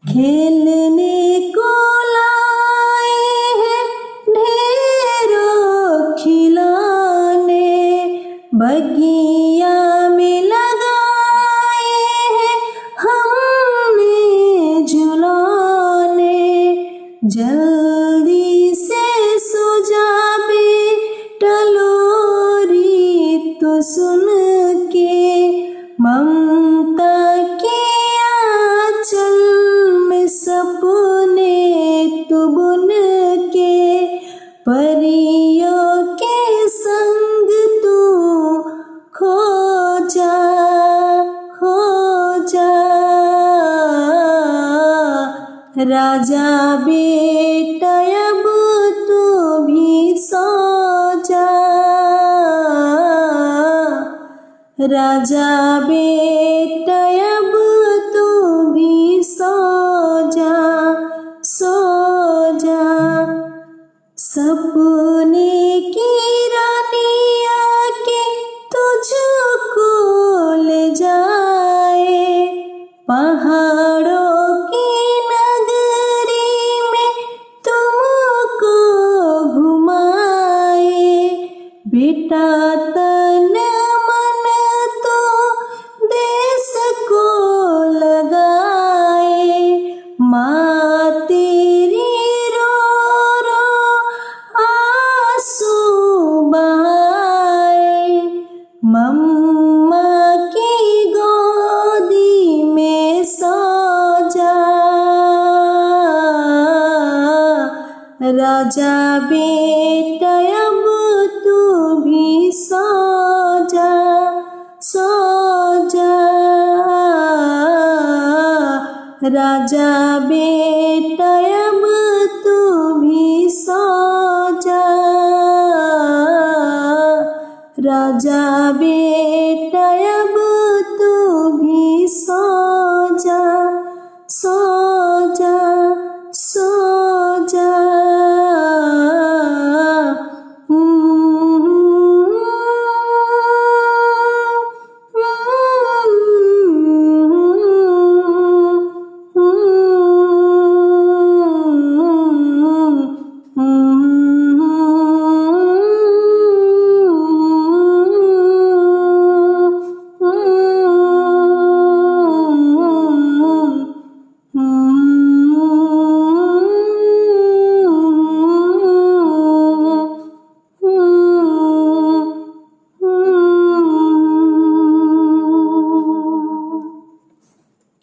खेलने को लाए हैं ढेरों खिलौने, बगिया में लगाए हैं हमने झुलौने। जल्दी से सो जा बेटा लोरी तो सुन के, ममता के आंचल में सपने तू बुन के, परियों के संग तू खो जा, खो जा। राजा बेटा अब तू भी सो जा, राजा बेटा अब तू भी सो जा, सो जा। सपने की रानी आके तुझको ले जाए, पहाड़ों की नगरी में तुमको घुमाए। बेटा तन मन तो देश को लगाए, माँ तेरी रो रो आंसू बहाए। मम्मा की गोदी में सो जा, राजा बेटा अब तू भी सो जा, सो जा। राजा बेटा अब तू भी सो जा, राजा बेटा।